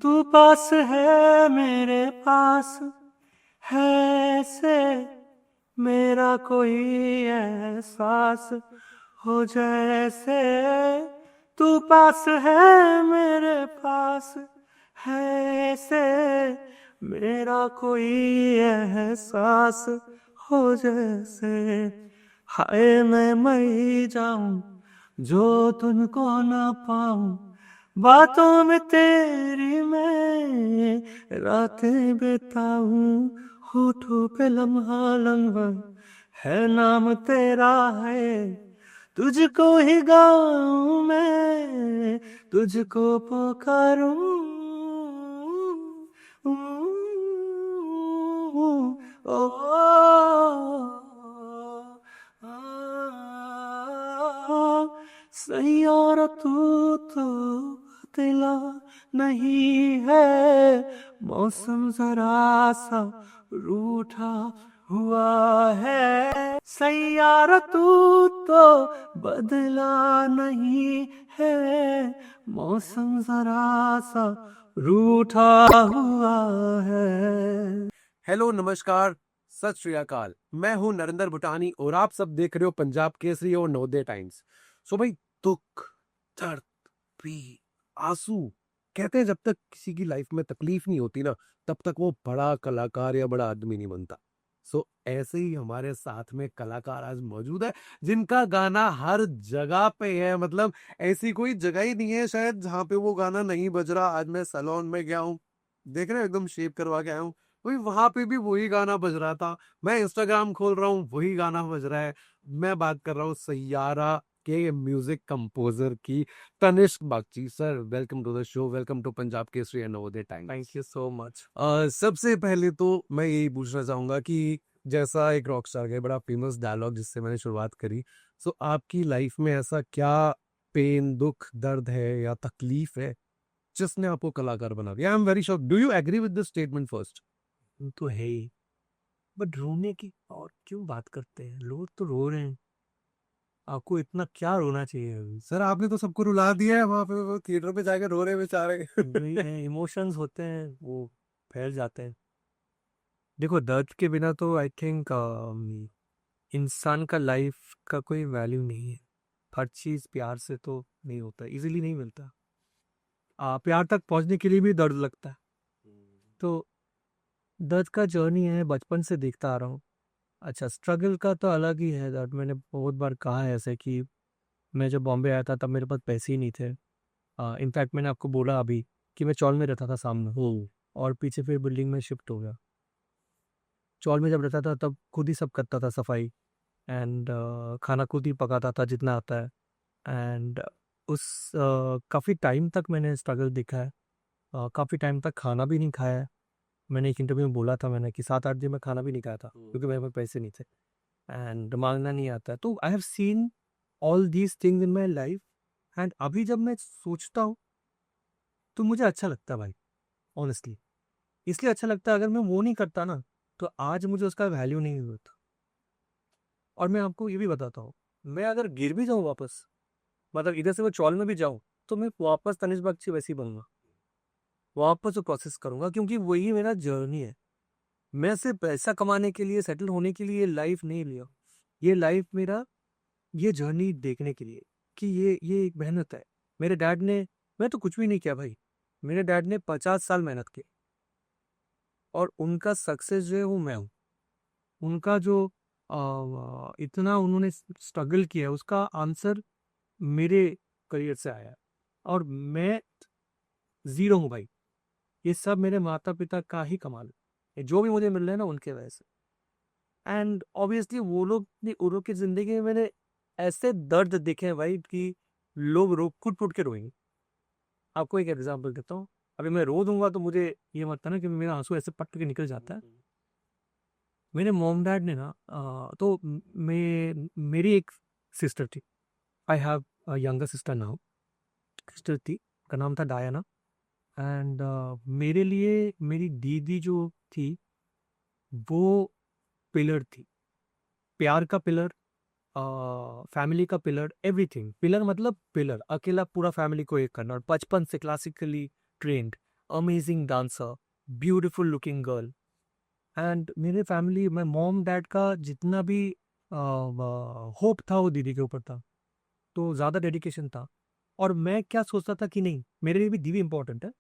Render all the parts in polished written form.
तू पास है मेरे पास है से मेरा कोई एहसास हो जैसे तू पास है मेरे पास है से मेरा कोई एहसास हो जैसे हाय मैं मर जाऊं जो तुझको ना पाऊं बातों में तेरी मैं रातें बिताऊं होठों पे लम्हा लम्हा है नाम तेरा है तुझको ही गाऊं मैं तुझको पुकारूं ओ सैयारा तू तो बदला नहीं है मौसम जरा सा रूठा हुआ है सैयारा तू तो बदला नहीं है मौसम जरा सा रूठा हुआ है। हेलो, नमस्कार, सत श्री अकाल। मैं हूं नरेंद्र भुटानी और आप सब देख रहे हो पंजाब केसरी और नवोदय टाइम्स। सो भाई, दुख, दर्द, पीर, आंसू, कहते हैं जब तक किसी की लाइफ में तकलीफ नहीं होती ना, तब तक वो बड़ा कलाकार या बड़ा आदमी नहीं बनता। सो ऐसे ही हमारे साथ में कलाकार आज मौजूद है जिनका गाना हर जगह पे है। मतलब ऐसी कोई जगह ही नहीं है शायद जहां पे वो गाना नहीं बज रहा। आज मैं सैलून में गया हूँ, देख रहे हो, एकदम शेव करवा के आया हूँ, वही वहां पे भी वही गाना बज रहा था। मैं इंस्टाग्राम खोल रहा हूँ, वही गाना बज रहा है। मैं बात कर रहा हूँ सैयारा के म्यूजिक कंपोजर की, Tanishk Bagchi. Sir, welcome to the show, welcome to Punjab Kesari and Navodaya times. Thank you so much. सबसे पहले तो मैं यही पूछना चाहूंगा कि जैसा एक रॉक स्टार का बड़ा फेमस डायलॉग जिससे मैंने शुरुआत करी, सो आपकी लाइफ में ऐसा क्या पेन, दुख, दर्द है या तकलीफ है जिसने आपको कलाकार बना दिया? I am very sure, do you agree with this statement first? तो है ही, बट रोने की और क्यों बात करते हैं, लोग तो रो रहे हैं, आपको इतना क्या रोना चाहिए अभी। सर, आपने तो सबको रुला दिया है, वहां पे वो थिएटर पे जाके रो रहे बेचारे। इमोशंस होते हैं, वो फैल जाते हैं। देखो, दर्द के बिना तो आई थिंक इंसान का लाइफ का कोई वैल्यू नहीं है। हर चीज प्यार से तो नहीं होता, इजीली नहीं मिलता। प्यार तक पहुंचने के लिए भी दर्द लगता है। तो दर्द का जर्नी है, बचपन से देखता आ रहा हूँ। अच्छा, स्ट्रगल का तो अलग ही है दर्द। मैंने बहुत बार कहा है ऐसे कि मैं जब बॉम्बे आया था तब मेरे पास पैसे ही नहीं थे। इनफैक्ट मैंने आपको बोला अभी कि मैं चौल में रहता था सामने, और पीछे फिर बिल्डिंग में शिफ्ट हो गया। चौल में जब रहता था तब खुद ही सब करता था, सफाई एंड खाना खुद ही पकाता था जितना आता है। एंड उस काफ़ी टाइम तक मैंने स्ट्रगल देखा है। काफ़ी टाइम तक खाना भी नहीं खाया है। मैंने एक इंटरव्यू में बोला था मैंने कि 7-8 दिन में खाना भी नहीं खाया था क्योंकि मेरे पास पैसे नहीं थे एंड मांगना नहीं आता है। तो I have seen all these things in my life. And अभी जब मैं सोचता हूँ तो मुझे अच्छा लगता है भाई, ऑनेस्टली। इसलिए अच्छा लगता है, अगर मैं वो नहीं करता ना तो आज मुझे उसका वैल्यू नहीं होता। और मैं आपको ये भी बताता हूँ, मैं अगर गिर भी जाऊँ वापस, मतलब इधर से वो चौल में भी जाऊँ, तो मैं वापस तनिष्क बागची वैसे ही बनूंगा, वापस वो प्रोसेस करूंगा, क्योंकि वही मेरा जर्नी है। मैं सिर्फ पैसा कमाने के लिए, सेटल होने के लिए लाइफ नहीं लिया। ये लाइफ मेरा, ये जर्नी देखने के लिए कि ये एक मेहनत है। मेरे डैड ने, मैं तो कुछ भी नहीं किया भाई, मेरे डैड ने 50 साल मेहनत की और उनका सक्सेस जो है वो मैं हूँ। उनका जो इतना उन्होंने स्ट्रगल किया है उसका आंसर मेरे करियर से आया है। और मैं जीरो हूँ भाई, ये सब मेरे माता पिता का ही कमाल है। ये जो भी मुझे मिल रहा है ना, उनके वजह से। एंड ऑब्वियसली वो लोग ने, उन लोग की जिंदगी में मैंने ऐसे दर्द देखे हैं भाई कि लोग रो फुट फुट के रोएंगे। आपको एक एग्जांपल देता हूँ, अभी मैं रो दूंगा तो मुझे ये मत ना कि मेरा आंसू ऐसे पट के निकल जाता है। मेरे मॉम डैड ने ना तो मेरी एक सिस्टर थी। I have a younger sister now. Sister थी, का नाम था डायना। एंड मेरे लिए मेरी दीदी जो थी वो पिलर थी, प्यार का पिलर, फैमिली का पिलर, एवरीथिंग। पिलर मतलब पिलर, अकेला पूरा फैमिली को एक करना, और बचपन से classically trained. Amazing dancer, beautiful looking girl. And मेरे फैमिली में मॉम डैड का जितना भी होप था वो दीदी के ऊपर था, तो ज़्यादा डेडिकेशन था। और मैं क्या सोचता था कि नहीं, मेरे लिए भी दीदी इंपॉर्टेंट है,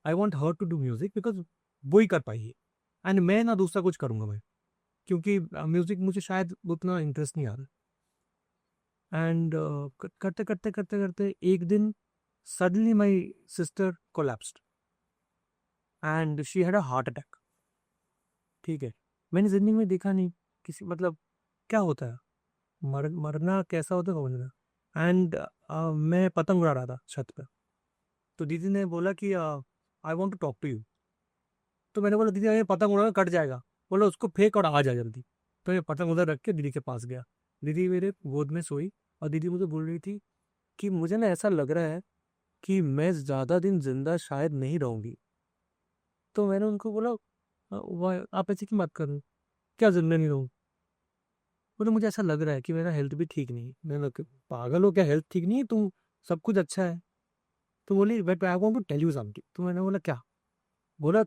I want her to do music because वो ही कर पाई है, एंड मैं ना दूसरा कुछ करूँगा मैं, क्योंकि म्यूजिक मुझे शायद उतना इंटरेस्ट नहीं आ रहा। एंड करते करते करते करते एक दिन suddenly my sister collapsed and she had a heart attack. ठीक है, मैंने जिंदगी में देखा नहीं किसी, मतलब क्या होता है, मरना कैसा होता है समझना। एंड मैं पतंग उड़ा रहा था छत पे, तो दीदी ने बोला कि I want to talk to you. तो मैंने बोला दीदी ये पतंग उड़ाना कट जाएगा, बोला उसको फेंक और आ जा जल्दी। तो ये पतंग उधर रख के दीदी के पास गया, दीदी मेरे गोद में सोई, और दीदी मुझे बोल रही थी कि मुझे ना ऐसा लग रहा है कि मैं ज़्यादा दिन जिंदा शायद नहीं रहूंगी। तो मैंने उनको बोला आप ऐसे क्यों बात कर रहे हो, क्या जिंदा नहीं रहूँ? बोले मुझे ऐसा लग रहा है कि मेरा हेल्थ भी ठीक नहीं है। मैंने कहा, पागल हो क्या, हेल्थ ठीक नहीं है, तुम सब कुछ अच्छा है। तो बोली but I want to tell you something. तो मैंने बोला क्या? बोला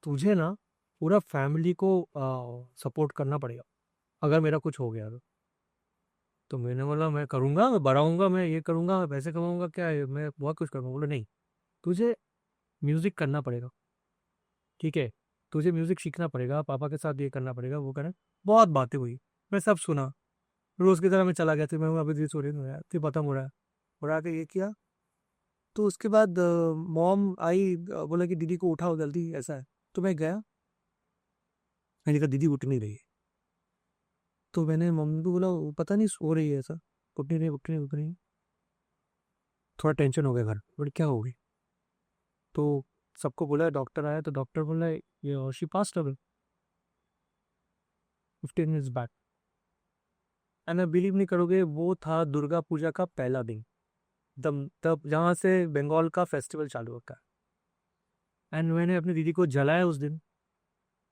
तुझे ना पूरा फैमिली को सपोर्ट करना पड़ेगा अगर मेरा कुछ हो गया तो मैंने बोला मैं करूँगा, मैं बढ़ाऊँगा, मैं ये करूँगा, मैं पैसे कमाऊँगा, क्या है, मैं बहुत कुछ करूँगा। बोला नहीं, तुझे म्यूज़िक करना पड़ेगा, ठीक है, तुझे म्यूज़िक सीखना पड़ेगा, पापा के साथ ये करना पड़ेगा, वो करना। बहुत बातें हुई, मैं सब सुना, रोज़ की तरह मैं चला गया था, मैं अभी भी सो रही हूँ यार, फिर पतंग उड़ा, उड़ा के ये किया। तो उसके बाद मॉम आई, बोला कि दीदी को उठाओ जल्दी, ऐसा है। तो मैं गया, मैंने कहा दीदी उठ नहीं रही है। तो मैंने मम्मी को बोला "वो पता नहीं सो रही है ऐसा, उठ नहीं रही, उठ नहीं, उठ नहीं"। थोड़ा टेंशन हो गया घर, बोले क्या हो गई? तो सबको बोला, डॉक्टर आया, तो डॉक्टर बोला ये she passed away 15 minutes back. And believe नहीं करोगे, वो था दुर्गा पूजा का पहला दिन, तब तब जहाँ से बंगाल का फेस्टिवल चालू होता है। एंड मैंने अपनी दीदी को जलाया उस दिन,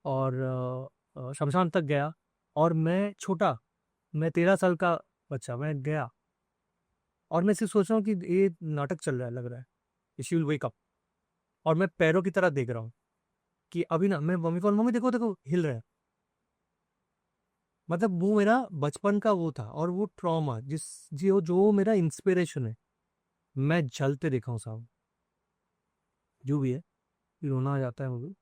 और शमशान तक गया, और मैं छोटा, मैं 13 साल का बच्चा, मैं गया, और मैं सिर्फ सोच रहा हूँ कि ये नाटक चल रहा है, लग रहा है शी विल वेक अप, और मैं पैरों की तरह देख रहा हूँ कि अभी ना, मैं मम्मी को, मम्मी देखो देखो हिल रहा है। मतलब वो मेरा बचपन का वो था, और वो ट्रॉमा जो मेरा इंस्पिरेशन है, मैं जलते देखा हूँ साहब, जो भी है, फिर रोना आ जाता है मुझे।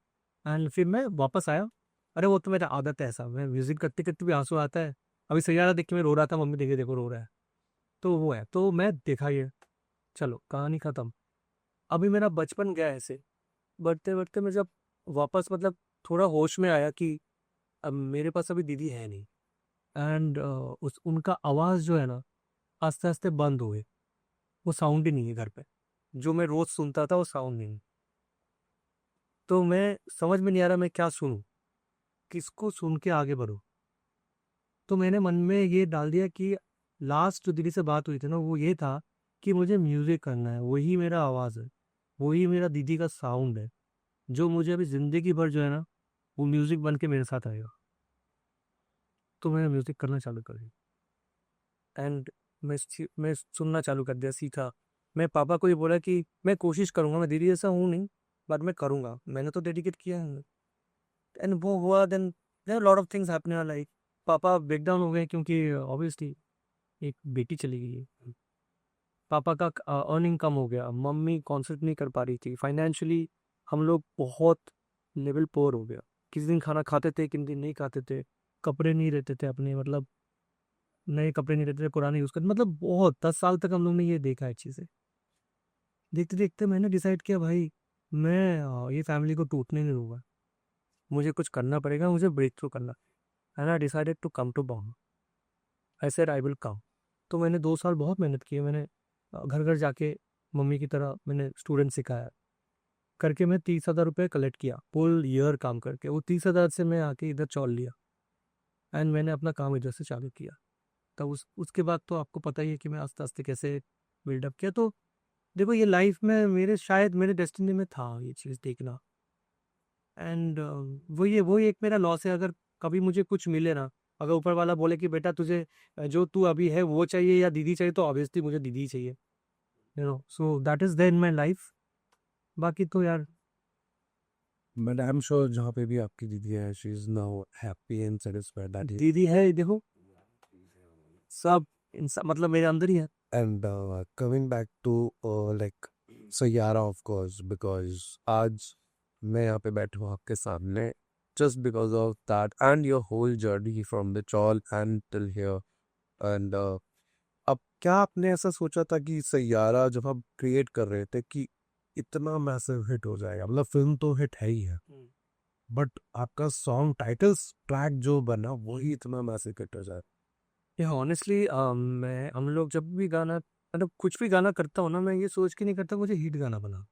एंड फिर मैं वापस आया, अरे वो तो मेरा आदत है ऐसा, मैं म्यूजिक करते करते भी आंसू आता है। अभी सैयारा देख के मैं रो रहा था, मम्मी देखे देखो रो रहा है, तो वो है, तो मैं देखा ये, चलो कहानी खत्म। अभी मेरा बचपन गया ऐसे, बढ़ते बढ़ते मैं जब वापस, मतलब थोड़ा होश में आया कि अब मेरे पास अभी दीदी है नहीं, एंड उस उनका आवाज़ जो है ना, आस्ते आस्ते बंद हुए, वो साउंड ही नहीं है घर पे, जो मैं रोज सुनता था वो साउंड नहीं है। तो मैं समझ में नहीं आ रहा मैं क्या सुनूं, किसको सुन के आगे बढ़ूं। तो मैंने मन में ये डाल दिया कि लास्ट जो दीदी से बात हुई थी ना, वो ये था कि मुझे म्यूजिक करना है, वही मेरा आवाज़ है, वही मेरा दीदी का साउंड है, जो मुझे अभी जिंदगी भर जो है ना, वो म्यूजिक बन के मेरे साथ आएगा। तो मैंने म्यूजिक करना चालू कर दिया, एंड मैं सुनना चालू कर दिया, सीखा। मैं पापा को ये बोला कि मैं कोशिश करूंगा, मैं दीदी जैसा हूँ नहीं, बट मैं करूंगा, मैंने तो डेडिकेट किया है। एंड वो हुआ, then there lot of things happening like, पापा ब्रेकडाउन हो गए क्योंकि ऑब्वियसली एक बेटी चली गई है, पापा का अर्निंग कम हो गया, मम्मी कॉन्सेंट्रेट नहीं कर पा रही थी फाइनेंशियली, हम लोग बहुत लेवल पोर हो गया, किसी दिन खाना खाते थे, किसी दिन नहीं खाते थे, कपड़े नहीं रहते थे अपने, मतलब नए कपड़े नहीं रहते थे, पुराने यूज़ करते, मतलब बहुत 10 साल तक हम लोग ने ये देखा है चीज़ें। देखते देखते मैंने डिसाइड किया भाई, मैं ये फैमिली को टूटने नहीं दूंगा, मुझे कुछ करना पड़ेगा, मुझे ब्रेक थ्रू करना। And I decided to come to Bombay, I said I will come. तो मैंने 2 साल बहुत मेहनत की है, मैंने घर घर जाके मम्मी की तरह मैंने स्टूडेंट सिखाया, करके मैं 30,000 रुपये कलेक्ट किया, फुल ईयर काम करके, वो 30,000 से मैं आके इधर चौल लिया, एंड मैंने अपना काम इधर से चालू किया। तब उसके बाद तो आपको पता ही है कि मैं आस्ते आस्ते कैसे बिल्डअप किया। तो देखो ये लाइफ में मेरे, शायद मेरे डेस्टिनी में था ये चीज़ देखना, एंड वो एक मेरा लॉस है। अगर कभी मुझे कुछ मिले ना, अगर ऊपर वाला बोले कि बेटा तुझे जो तू अभी है वो चाहिए या दीदी चाहिए, तो ऑब्वियसली मुझे दीदी ही चाहिए, so that is there in my life. बाकी तो यार बट आई एम श्योर जहाँ पे भी आपकी दीदी है, she is now happy and satisfied that he दीदी है, देखो सब इंसान मतलब मेरे अंदर ही है। And coming back to like Saiyaara of course, because आज मैं यहाँ पे बैठा हूँ आपके सामने just because of that and your whole journey from the chawl and till here and अब क्या आपने ऐसा सोचा था कि सैयारा जब आप क्रिएट कर रहे थे कि इतना मैसिव हिट हो जाएगा? मतलब फिल्म तो हिट है ही है, बट आपका सॉन्ग टाइटल्स ट्रैक जो बना वही इतना मैसिव हिट हो जाए। ये ऑनेस्टली मैं हम लोग जब भी गाना मतलब कुछ भी गाना करता हूँ ना, मैं ये सोच के नहीं करता मुझे हिट गाना बना,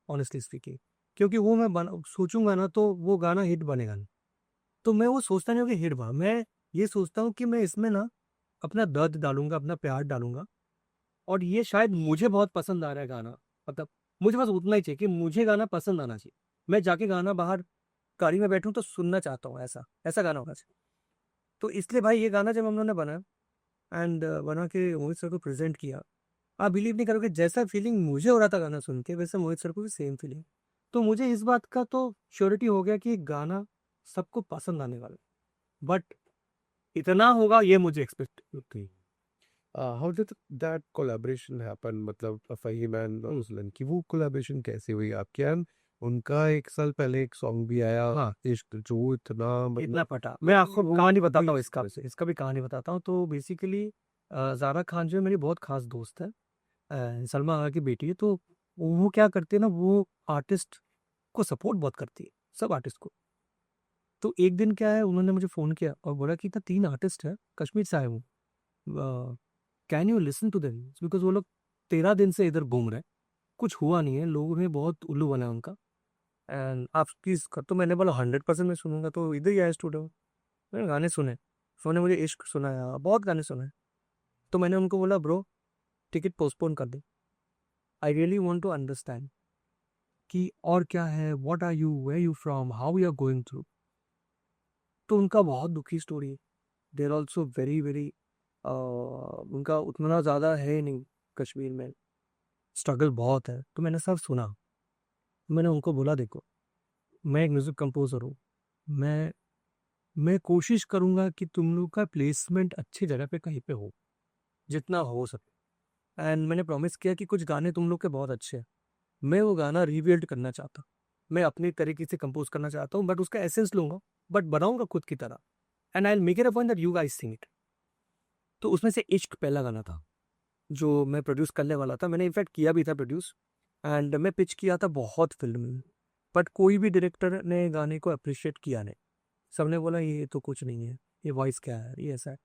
ऑनेस्टली स्पीकिंग। क्योंकि वो मैं बना सोचूंगा ना तो वो गाना हिट बनेगा नहीं। तो मैं वो सोचता नहीं हूँ कि हिट बना, मैं ये सोचता हूँ कि मैं इसमें ना अपना दर्द डालूंगा, अपना प्यार डालूंगा, और ये शायद मुझे बहुत पसंद आ रहा है गाना। मतलब मुझे बस उतना ही चाहिए कि मुझे गाना पसंद आना चाहिए। मैं जाके गाना बाहर गाड़ी में बैठूं तो सुनना चाहता हूँ, ऐसा ऐसा गाना होना चाहिए। तो इसलिए भाई ये गाना जब हम लोगों ने बनाया एंड बना के मोहित सर को प्रेजेंट किया, आप बिलीव नहीं करोगे जैसा फीलिंग मुझे हो रहा था गाना सुन के वैसे मोहित सर को भी सेम फीलिंग। तो मुझे इस बात का तो श्योरिटी हो गया कि गाना सबको पसंद आने वाला, बट इतना होगा ये मुझे एक्सपेक्ट थी। How did that collaboration happen? मतलब फहीम एंड उसलन की वो कोलैबोरेशन कैसे हुई आपके एंड उनका? एक साल पहले एक सॉन्ग भी आया, हाँ, इश्क, जो इतना इतना मतलब फटा। मैं आपको कहानी बताता हूँ, वही- इसका भी कहानी बताता हूँ। तो बेसिकली जारा खान जो है मेरी बहुत खास दोस्त है, सलमा आगा की बेटी है। तो वो क्या करती है ना, वो आर्टिस्ट को सपोर्ट बहुत करती है, सब आर्टिस्ट को। तो एक दिन क्या है, उन्होंने मुझे फ़ोन किया और बोला कि इतना 3 आर्टिस्ट है, कश्मीर से आए हूँ, can you listen to them? Because वो लोग 13 दिन से इधर घूम रहे हैं, कुछ हुआ नहीं है, लोगों ने बहुत उल्लू बना है उनका। एंड आप प्लीज़ कर, तो मैंने बोला 100% मैं सुनूँगा। तो इधर ही आया स्टूडियो में, मैंने गाने सुने। उन्होंने मुझे इश्क सुनाया, बहुत गाने सुने। तो मैंने उनको बोला ब्रो टिकट पोस्टपोन कर दो, I really want to understand कि और क्या है, what are you, where you from, how you are going through. तो उनका बहुत दुखी स्टोरी है, they are also very very, उनका उतना ज़्यादा है नहीं कश्मीर में, स्ट्रगल बहुत है। तो मैंने सब सुना। मैंने उनको बोला देखो, मैं एक म्यूज़िक कंपोज़र हूँ, मैं मैं कोशिश करूँगा कि तुम लोग का प्लेसमेंट अच्छी जगह पे कहीं पे हो, जितना हो सके। एंड मैंने प्रॉमिस किया कि कुछ गाने तुम लोग के बहुत अच्छे हैं, मैं वो गाना रिबिल्ड करना चाहता हूँ, मैं अपनी तरीके से कंपोज करना चाहता हूँ, बट उसका एसेंस लूंगा, बट बनाऊंगा खुद की तरह। And I will make it a point that you guys sing it. तो उसमें से इश्क पहला गाना था जो मैं प्रोड्यूस करने वाला था, मैंने इनफैक्ट किया भी था प्रोड्यूस, एंड मैं पिच किया था बहुत फिल्म में, बट कोई भी डायरेक्टर ने गाने को अप्रिशिएट किया नहीं। सबने बोला ये तो कुछ नहीं है, ये वॉइस क्या है, ये ऐसा है।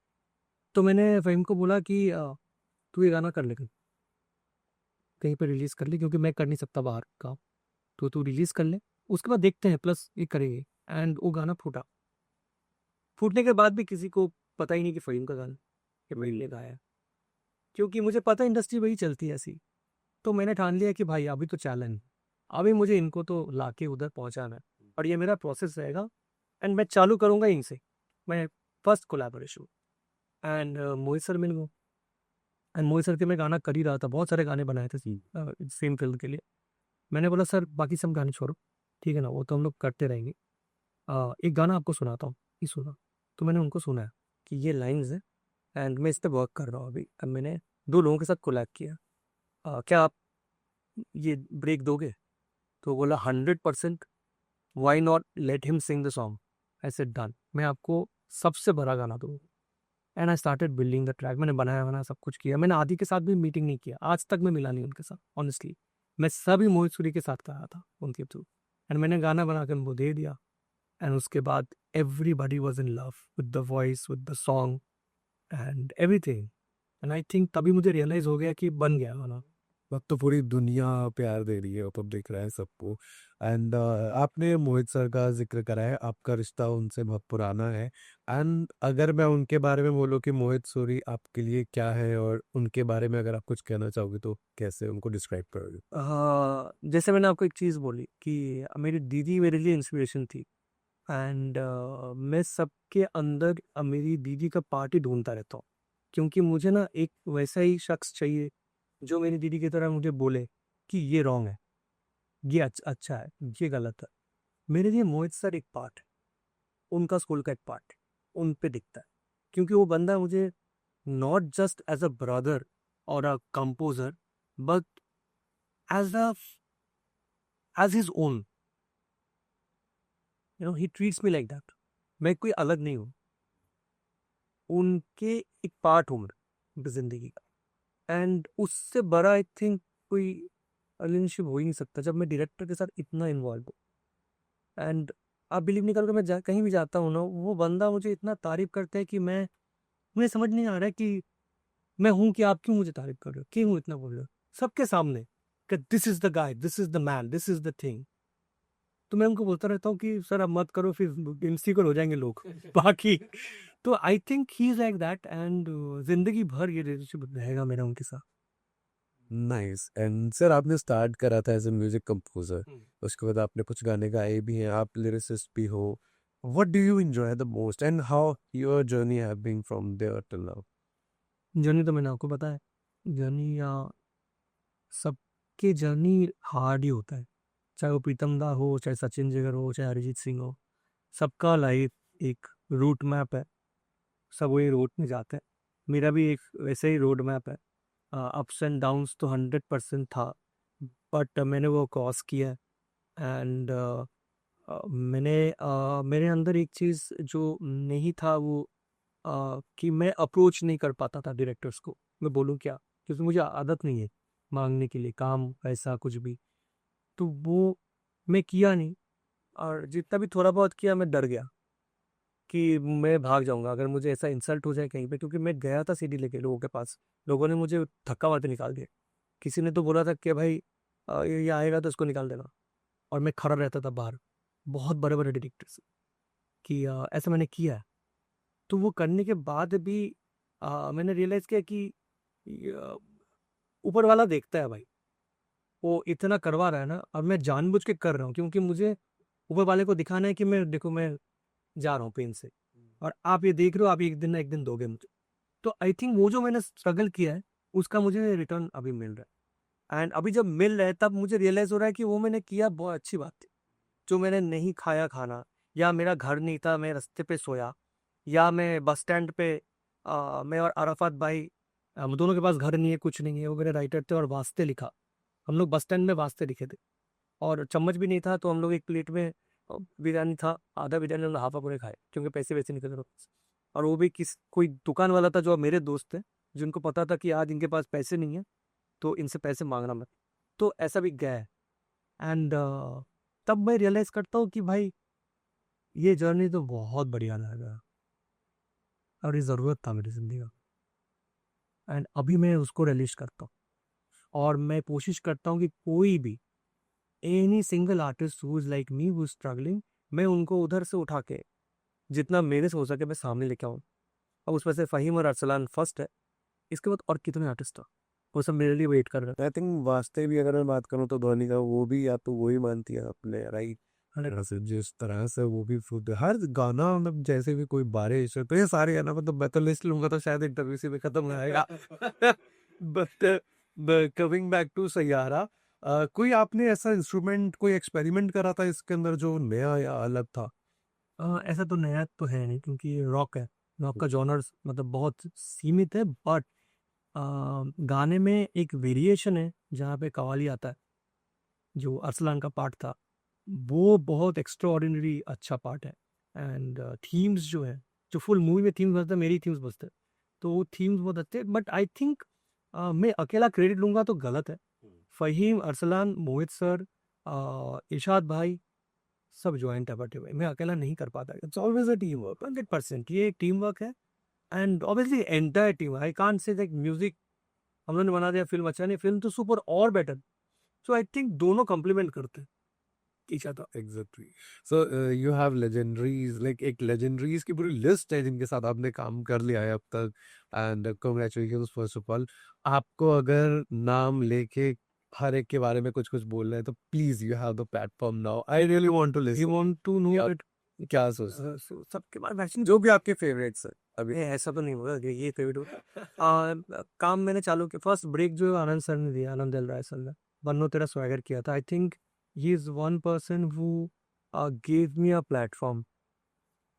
तो मैंने फ़हीम को बोला कि तू ये गाना कर ले, कहीं पे रिलीज़ कर ले, क्योंकि मैं कर नहीं सकता बाहर का, तो तू रिलीज़ कर ले, उसके बाद देखते हैं, प्लस ये करेंगे। एंड वो गाना फूटा। फूटने के बाद भी किसी को पता ही नहीं कि फ़हीम का गाना कि फ़हीम ने गाया है, क्योंकि मुझे पता है इंडस्ट्री वही चलती है ऐसी। तो मैंने ठान लिया कि भाई अभी तो चैलेंज, अभी मुझे इनको तो लाके उधर पहुंचाना है, और ये मेरा प्रोसेस रहेगा। एंड मैं चालू करूंगा इनसे, मैं first collaboration. And Mohit sir मिल गए, एंड मोहित सर के मैं गाना कर ही रहा था, बहुत सारे गाने बनाए थे सेम फिल्म के लिए। मैंने बोला सर बाकी सब गाने छोड़ो, ठीक है ना, वो तो हम लोग करते रहेंगे, एक गाना आपको सुनाता हूँ, ये सुना। तो मैंने उनको सुनाया कि ये लाइन्स है एंड मैं इस पर वर्क कर रहा हूँ अभी। अब मैंने 2 लोगों के साथ कोलैब किया, क्या आप ये ब्रेक दोगे? तो बोला 100%, why not, let him sing the song. I said done, मैं आपको सबसे बड़ा गाना दूंगा। And I started building the track, मैंने बनाया बना सब कुछ किया। मैंने आदि के साथ भी मीटिंग नहीं किया, आज तक मैं मिला नहीं उनके साथ ऑनेस्टली। मैं सभी मोहित सूरी के साथ करा था उनके थ्रू। एंड मैंने गाना बना के उनको दे दिया, एंड उसके बाद everybody was in love with the voice, with the song and everything. And I think तभी मुझे रियलाइज हो गया कि बन गया गाना। अब तो पूरी दुनिया प्यार दे रही है, अब दिख रहा है सबको। एंड आपने मोहित सर का जिक्र करा है, आपका रिश्ता उनसे बहुत पुराना है। एंड अगर मैं उनके बारे में बोलूँ कि मोहित सूरी आपके लिए क्या है, और उनके बारे में अगर आप कुछ कहना चाहोगे तो कैसे उनको डिस्क्राइब करोगे? जैसे मैंने आपको एक चीज़ बोली कि मेरी दीदी मेरे लिए इंस्पिरेशन थी। एंड मैं सबके अंदर मेरी दीदी का पार्ट ही ढूंढता रहता हूँ, क्योंकि मुझे ना एक वैसा ही शख्स चाहिए जो मेरी दीदी की तरह मुझे बोले कि ये रॉन्ग है, ये अच्छा है, ये गलत है। मेरे लिए मोहित सर एक पार्ट है, उनका स्कूल का एक पार्ट है, उन पे दिखता है, क्योंकि वो बंदा मुझे not just as a brother और a composer, but as a as his own, he treats me like that. मैं कोई अलग नहीं हूँ, उनके एक पार्ट हूँ मैं जिंदगी का। एंड उससे बड़ा आई थिंक कोई रिलेशनशिप हो ही नहीं सकता जब मैं डायरेक्टर के साथ इतना इन्वॉल्व हूँ। एंड आप बिलीव नहीं करोगे, मैं कहीं भी जाता हूँ ना, वो बंदा मुझे इतना तारीफ करता है कि मुझे समझ नहीं आ रहा है कि मैं हूँ कि आप क्यों मुझे तारीफ कर रहे हो, क्यों इतना बोल रहे हो सबके सामने कि this is the guy, this is the man, this is the thing. तो मैं उनको बोलता रहता हूँ कि सर अब मत करो, फिर इनसिक्योर हो जाएंगे लोग बाकी। तो I think he is like that, and जिंदगी भर ये रिलेशनशिप रहेगा मेरा उनके साथ। नाइस। एंड सर आपने स्टार्ट करा था एज ए म्यूजिक कंपोजर, उसके बाद आपने कुछ गाने गाए भी हैं, आप लिरिसिस्ट भी हो। What do you enjoy the most and how your journey have been from there till now? Journey तो मैंने आपको पता है, जर्नी या सबके जर्नी हार्ड ही होता है, चाहे वो प्रीतम दा हो, चाहे सचिन जिगर हो, चाहे अरिजीत सिंह हो। सबका लाइफ एक रूट मैप है, सब वही रोड में जाते हैं। मेरा भी एक वैसे ही रोड मैप है। अप्स एंड डाउन्स तो 100% था, बट मैंने वो क्रॉस किया है। एंड मेरे अंदर एक चीज़ जो नहीं था वो कि मैं अप्रोच नहीं कर पाता था डायरेक्टर्स को। मैं बोलूँ क्या, क्योंकि मुझे आदत नहीं है मांगने के लिए काम, पैसा कुछ भी। तो वो मैं किया नहीं, और जितना भी थोड़ा बहुत किया मैं डर गया कि मैं भाग जाऊंगा अगर मुझे ऐसा इंसल्ट हो जाए कहीं पे, क्योंकि मैं गया था सीडी लेके लोगों के पास, लोगों ने मुझे धक्का मारते निकाल दिया। किसी ने तो बोला था कि भाई ये आएगा तो इसको निकाल देना, और मैं खड़ा रहता था बाहर, बहुत बड़े बड़े डायरेक्टर्स कि ऐसा मैंने किया है। तो वो करने के बाद भी मैंने रियलाइज किया कि अ, ऊपर वाला देखता है भाई, वो इतना करवा रहा है ना, और मैं जानबूझ के कर रहा हूँ क्योंकि मुझे ऊपर वाले को दिखाना है कि मैं देखो मैं जा रहा हूँ पेन से, और आप ये देख रहे हो, आप एक दिन ना एक दिन दोगे मुझे। तो आई थिंक वो जो मैंने स्ट्रगल किया है उसका मुझे रिटर्न अभी मिल रहा है। एंड अभी जब मिल रहा है तब मुझे रियलाइज हो रहा है कि वो मैंने किया बहुत अच्छी बात थी। जो मैंने नहीं खाया खाना, या मेरा घर नहीं था मैं रास्ते पे सोया, या मैं बस स्टैंड पे मैं और अराफात भाई, हम दोनों के पास घर नहीं है कुछ नहीं है, वो मेरे राइटर थे और वास्ते लिखा, हम लोग बस स्टैंड में वास्ते लिखे थे। और चम्मच भी नहीं था तो हम लोग एक प्लेट में बिरयानी था, आधा बिरयानी हम लोग हाफा पूरे खाए क्योंकि पैसे वैसे निकल रहे थे। और वो भी कोई दुकान वाला था जो मेरे दोस्त थे, जिनको पता था कि आज इनके पास पैसे नहीं है तो इनसे पैसे मांगना मत। तो ऐसा भी गया है। एंड तब मैं रियलाइज करता हूँ कि भाई ये जर्नी तो बहुत बढ़िया लगा, और ये ज़रूरत था मेरी ज़िंदगी का। एंड अभी मैं उसको रिलीज करता हूँ, और मैं कोशिश करता हूँ कि कोई भी any single artist who is like me who struggling, मैं उनको उधर से उठा के जितना मेरे से हो सके मैं सामने लेके आऊँ। अब उसमें से फ़हीम और अरसलान फर्स्ट है, इसके बाद और कितने आर्टिस्ट था, वो सब मेरे लिए वेट कर रहे आई थिंक वास्ते भी अगर मैं बात करूँ तो धोनी का वो भी, या तो वही मानती है अपने राइट हैं। तरह से, जिस तरह से वो भी फूट हर गाना, मतलब जैसे भी कोई बारिश हो तो ये सारे गाना, मतलब मैं तो लिस्ट लूंगा तो शायद इंटरव्यू से भी खत्म हो जाएगा। But coming back to Saiyaara, कोई आपने ऐसा इंस्ट्रूमेंट कोई एक्सपेरिमेंट करा था इसके अंदर जो नया या अलग था? ऐसा तो नया तो है नहीं क्योंकि रॉक है, रॉक का जॉनर्स मतलब बहुत सीमित है, बट गाने में एक वेरिएशन है जहाँ पे कव्वाली आता है, जो अरसलान का पार्ट था, वो बहुत एक्स्ट्रा ऑर्डिनरी अच्छा पार्ट है। एंड थीम्स जो है, जो फुल मूवी में थीम्स बजते हैं, मेरी थीम्स बजते हैं, तो वो थीम्स बहुत अच्छे। बट आई थिंक मैं अकेला क्रेडिट लूंगा तो गलत है। फ़हीम, अरसलान, मोहित सर, इरशाद भाई, सब ज्वाइंट एफर्ट है भाई, मैं अकेला नहीं कर पाता। It's always a team work, 100% ये एक टीम वर्क है। And obviously entire team, I can't say like music हम लोगों ने बना दिया, फिल्म अच्छा नहीं, फिल्म तो सुपर और बेटर। सो आई थिंक दोनों कॉम्प्लीमेंट करते हैं each other. Exactly. So you have legendaries, like एक लेजेंडरीज की पूरी लिस्ट है जिनके साथ आपने काम कर लिया है अब तक, and congratulations first of all. आपको अगर नाम लेके हर एक के बारे में कुछ कुछ बोलना है तो please you have the platform now, I really want to you listen. Want to know क्या दैट? क्या सोच, सबके बाद वैक्सीन जो भी आपके फेवरेट्स है अभी? ऐसा तो नहीं होगा कि ये फेवरेट हो। काम मैंने चालू किया, फर्स्ट ब्रेक जो आनंद सर ने दिया, आनंद दिल राय सर ने, बन्नो तेरा स्वैगर किया था। I think he is one person who gave me a platform,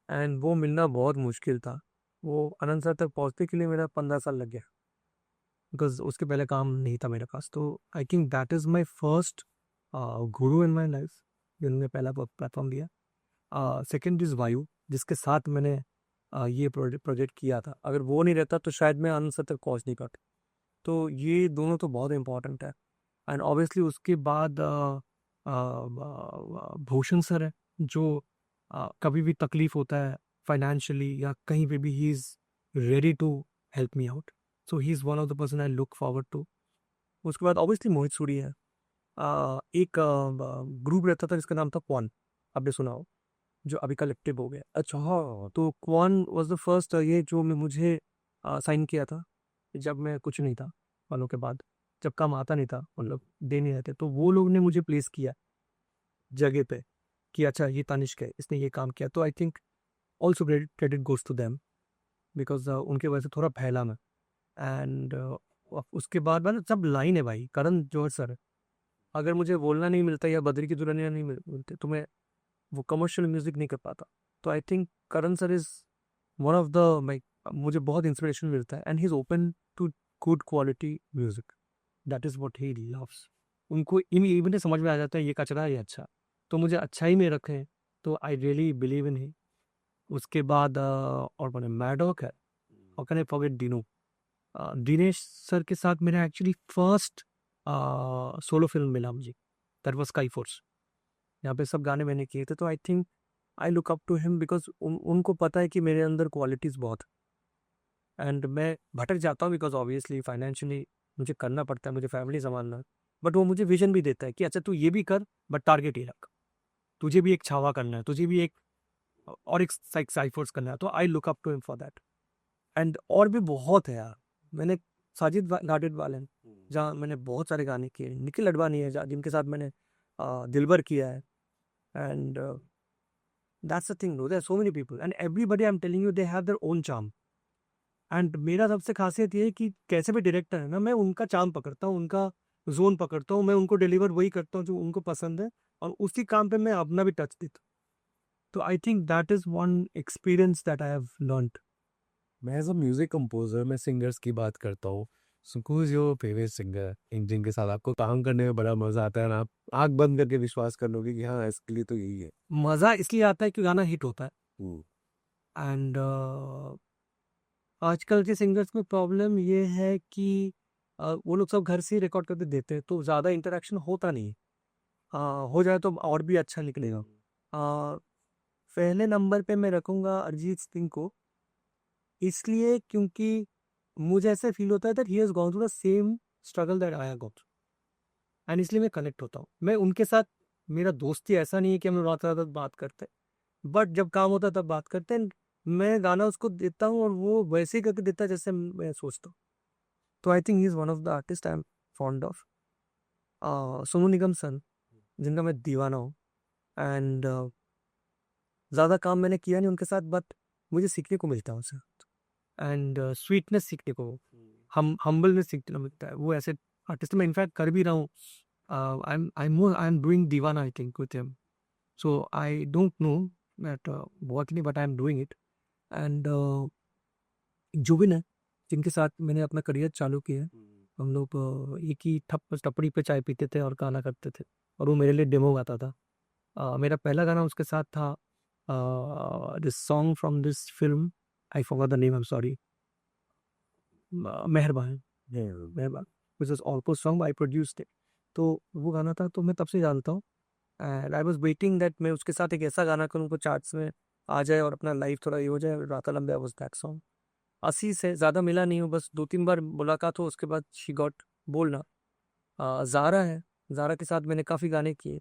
and वो मिलना बहुत मुश्किल था। वो अनंत सर तक पहुंचने के लिए मेरा 15 साल लग गया, बिकॉज उसके पहले काम नहीं था मेरे पास। तो I think that is my first Guru in my life, जिन्होंने पहला प्लेटफॉर्म दिया। सेकेंड इज़ वायु, जिसके साथ मैंने ये प्रोजेक्ट किया था। अगर वो नहीं रहता तो शायद मैं अनंत सर तक पहुंच नहीं पाता। तो ये दोनों तो बहुत इंपॉर्टेंट है। एंड ऑब्वियसली उसके बाद भूषण सर है, जो कभी भी तकलीफ होता है फाइनेंशियली या कहीं पे भी, he is ready to help me out. So he is one of the person I look forward to. उसके बाद ऑब्वियसली मोहित सूरी है। एक ग्रुप रहता था जिसका नाम था क्वान, आपने सुना हो, जो अभी कलेक्टिव हो गया। अच्छा हाँ। तो क्वान वॉज द फर्स्ट, ये जो मुझे साइन किया था जब मैं कुछ नहीं था, वालों के बाद जब काम आता नहीं था, मतलब दे नहीं रहते, तो वो लोग ने मुझे प्लेस किया जगह पे कि अच्छा ये तानिष्क है, इसने ये काम किया। तो I think also credit goes to them, because उनके वजह से थोड़ा फैला मैं। एंड उसके बाद मतलब सब लाइन है भाई, करण जौहर सर है। अगर मुझे बोलना नहीं मिलता या बद्री की दुल्हनिया नहीं मिलते तो मैं वो कमर्शियल म्यूजिक नहीं कर पाता। तो I think Karan sir is one of the my, मुझे बहुत इंस्पिरेशन मिलता है। And he is open to good quality music, that is what he loves. उनको इवन समझ में आ जाता है ये कचरा है ये अच्छा, तो मुझे अच्छा ही में रखें। तो आई रियली बिलीव इन ही। उसके बाद और मैंने मैडॉक है, और can I forget Dino. Dinesh sir के साथ मेरा एक्चुअली फर्स्ट सोलो फिल्म मिला मुझे, दैट वाज स्काई फोर्स। यहाँ पे सब गाने मैंने किए थे। तो I think I look up to him, because उनको पता है कि मेरे अंदर क्वालिटीज़ बहुत, एंड मैं भटक जाता हूँ बिकॉज ऑब्वियसली फाइनेंशियली मुझे करना पड़ता है, मुझे फैमिली संभालना है। बट वो मुझे विजन भी देता है कि अच्छा तू ये भी कर, बट टारगेट ये रख, तुझे भी एक छावा करना है, तुझे भी एक और एक साइफोर्स करना है। तो I look up to him for that. And और भी बहुत है यार। मैंने साजिद गार्डेड वाले हैं, जहाँ मैंने बहुत सारे गाने किए। निखिल अडवाणी है जिनके साथ मैंने दिलबर किया है। And that's the thing, there are so many people and everybody, I am telling you, they have their own charm. And मेरा सबसे खासियत ये है कि कैसे भी डायरेक्टर है ना, मैं उनका चार्म पकड़ता हूँ, उनका जोन पकड़ता हूँ, मैं उनको डिलीवर वही करता हूँ जो उनको पसंद है, और उसी काम पे मैं अपना भी टच देता हूँ। तो I think that is one experience that I have learned. मैं एज अ म्यूजिक कंपोजर, मैं सिंगर्स की बात करता हूँ। So who is your favourite singer in जिनके साथ आपको काम करने में बड़ा मजा आता है, और आप आंख बंद करके विश्वास कर लोगे कि हाँ इसके लिए तो यही है। मज़ा इसलिए आता है कि गाना हिट होता है। हम्म। एंड आजकल के सिंगर्स में प्रॉब्लम ये है कि वो लोग सब घर से ही रिकॉर्ड करके देते हैं, तो ज़्यादा इंटरेक्शन होता नहीं है। हो जाए तो और भी अच्छा निकलेगा। अ, पहले नंबर पे मैं रखूँगा अरिजीत सिंह को, इसलिए क्योंकि मुझे ऐसा फील होता है that he has gone through the same struggle that I have gone through, and इसलिए मैं कनेक्ट होता हूँ। मैं उनके साथ, मेरा दोस्ती ऐसा नहीं है कि हम लोग रात-रात बात करते हैं, बट जब काम होता है तब बात करते हैं। मैं गाना उसको देता हूँ और वो वैसे ही करके देता है जैसे मैं सोचता हूँ। तो I think he is one of the artist I am fond of. Sonu Nigam sir, जिनका मैं दीवाना हूँ। एंड ज़्यादा काम मैंने किया नहीं उनके साथ, बट मुझे सीखने को मिलता है उनसे। एंड स्वीटनेस सीखने को, हम हम्बलनेस सीखने को मिलता है। वो ऐसे आर्टिस्ट मैं इनफैक्ट कर भी रहा हूँ। आई am doing Deewana I think with him. So I don't know that work नहीं, but I am doing it. And Zubin है, जिनके साथ मैंने अपना करियर चालू किया है। हम लोग एक ही टपड़ी पे चाय पीते थे और गाना करते थे, और वो मेरे लिए डेमो गाता था। मेरा पहला गाना उसके साथ था, this song from this film, I forgot the name, I am sorry, मेहरबान, मेहरबान, which was also song I produced it. तो वो गाना था, तो मैं तब से जानता हूँ। And I was waiting that मैं उसके साथ एक ऐसा गाना करूँ को चार्ट्स में आ जाए और अपना लाइफ थोड़ा ये हो जाए। राता लंबे वाज दैट सॉन्ग। 80 से ज़्यादा मिला नहीं हूँ, बस 2-3 बार मुलाकात हो, उसके बाद शी गॉट बोलना। ज़ारा है, ज़ारा के साथ मैंने काफ़ी गाने किए।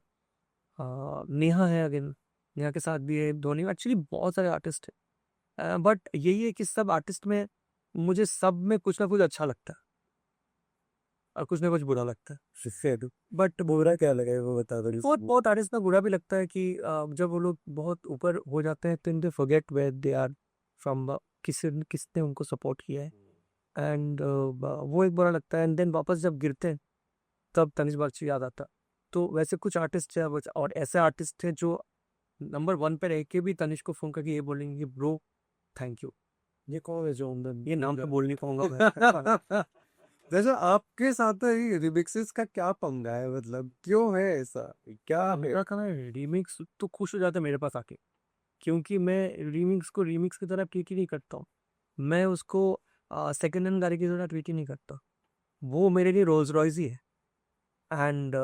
नेहा है अगेन, नेहा के साथ भी है, धोनी, एक्चुअली बहुत सारे आर्टिस्ट हैं। बट यही है कि सब आर्टिस्ट में मुझे सब में कुछ ना कुछ अच्छा लगता है और कुछ ना कुछ बुरा लगता है। इससे तो बट बुरा क्या लगा है वो बता दो। बहुत बहुत आर्टिस्ट में बुरा भी लगता है कि जब वो लोग बहुत ऊपर हो जाते हैं तो they forget where they are from, किसने उनको सपोर्ट किया है। एंड वो एक बुरा लगता है। एंड देन वापस जब गिरते हैं तब तनिष्क बागची याद आता है। तो वैसे कुछ आर्टिस्ट है और ऐसे आर्टिस्ट हैं जो नंबर 1 पे रह के भी तनिष्क को फ़ोन करके ये बोलेंगे कि ब्रो थैंक यू। ये कौन है जो उमदन ये नाम तो बोल नहीं पाऊँगा मैं। वैसे आपके साथ ये रिमिक्सेस का क्या पंगा है, मतलब क्यों है ऐसा, क्या है? मेरा कहना है रीमिक्स तो खुश हो जाता है मेरे पास आके, क्योंकि मैं रीमिक्स को रीमिक्स की तरह ट्रीट ही नहीं करता हूँ। मैं उसको सेकंड हैंड गाड़ी की तरह ट्रीट ही नहीं करता। वो मेरे लिए रोल्स रॉयस ही है। एंड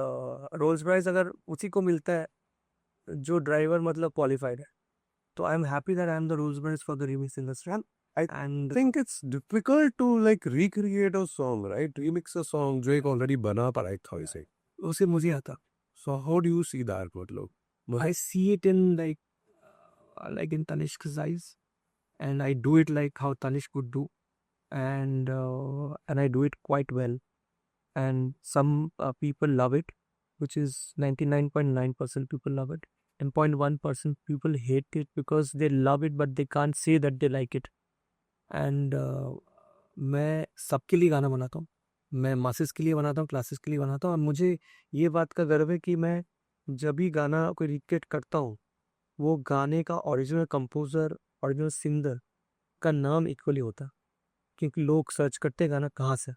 रोल्स रॉयस अगर उसी को मिलता है जो ड्राइवर मतलब क्वालिफाइड है, तो I am happy that I am the Rolls Royce for the remix industry. I and think it's difficult to like recreate a song, right? Remix a song जो एक already बना पड़ा है एक था इसे. उसे मुझे आता, So how do you see that, मतलब? I see it in like in Tanishq's eyes, and I do it like how Tanishq would do, and I do it quite well. And some people love it, which is 99.9% people love it, and 0.1% people hate it because they love it but they can't say that they like it. And मैं सबके लिए गाना बनाता हूँ, मैं masses के लिए बनाता हूँ, क्लासेस के लिए बनाता हूँ, और मुझे ये बात का गर्व है कि मैं जब भी गाना कोई रिक्रिएट करता हूँ, वो गाने का ओरिजिनल कंपोजर, ओरिजिनल सिंगर का नाम इक्वली होता है, क्योंकि लोग सर्च करते हैं गाना कहाँ से।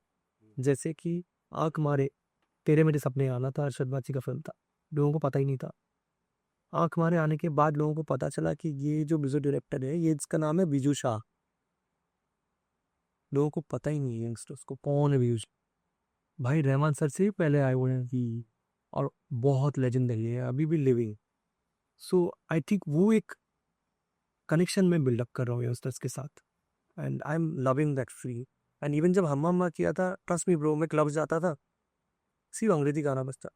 जैसे कि आंख मारे तेरे मेरे सपने आना था, अरशद वाची का फिल्म था, लोगों को पता ही नहीं था। आंख मारे आने के बाद लोगों को पता चला कि ये जो म्यूजिक डायरेक्टर है, ये इसका नाम है बीजू शाह। लोगों को पता ही नहीं है यंगस्टर्स को कौन है बीजू शाह। भाई रहमान सर से भी पहले आए हुए हैं कि, और बहुत लेजेंडरी है, अभी भी लिविंग। सो आई थिंक वो एक कनेक्शन में बिल्डअप कर रहा हूँ यंगस्टर्स के साथ, and I am loving that feel. And even जब हम्मा किया था, ट्रस्ट मी ब्रो, मैं क्लब जाता था, सिर्फ अंग्रेजी गाना बजता,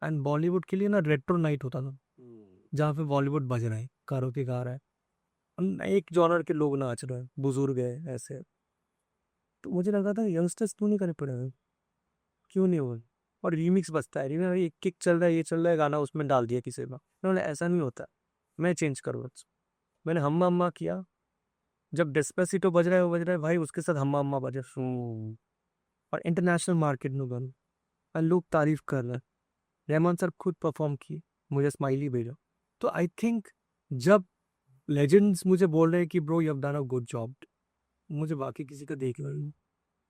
एंड बॉलीवुड के लिए ना रेट्रो नाइट होता था, जहाँ पे बॉलीवुड बज रहा है, कारोके गा रहा है, एक जॉनर के लोग नाच रहे हैं, बुजुर्ग है ऐसे। तो मुझे लगा था यंगस्टर्स क्यों नहीं करे पड़े हैं, क्यों नहीं हुए। और रीमिक्स बजता है, रीमिक्स एक किक चल रहा है, ये चल रहा है, गाना उसमें डाल दिया किसी में, उन्होंने ऐसा नहीं होता, मैं चेंज करूँ। मैंने हम्मा किया, जब डेस्पेसिटो बज रहा है, वो बज रहा है भाई, उसके साथ हम्मा बजे और इंटरनेशनल मार्केट में गाना, और लोग तारीफ कर रहे हैं। रहमान सर खुद परफॉर्म किए, मुझे स्माइली भेजा। तो आई थिंक जब लेजेंड्स मुझे बोल रहे हैं कि bro you have done a good job, मुझे बाकी किसी का देख रहा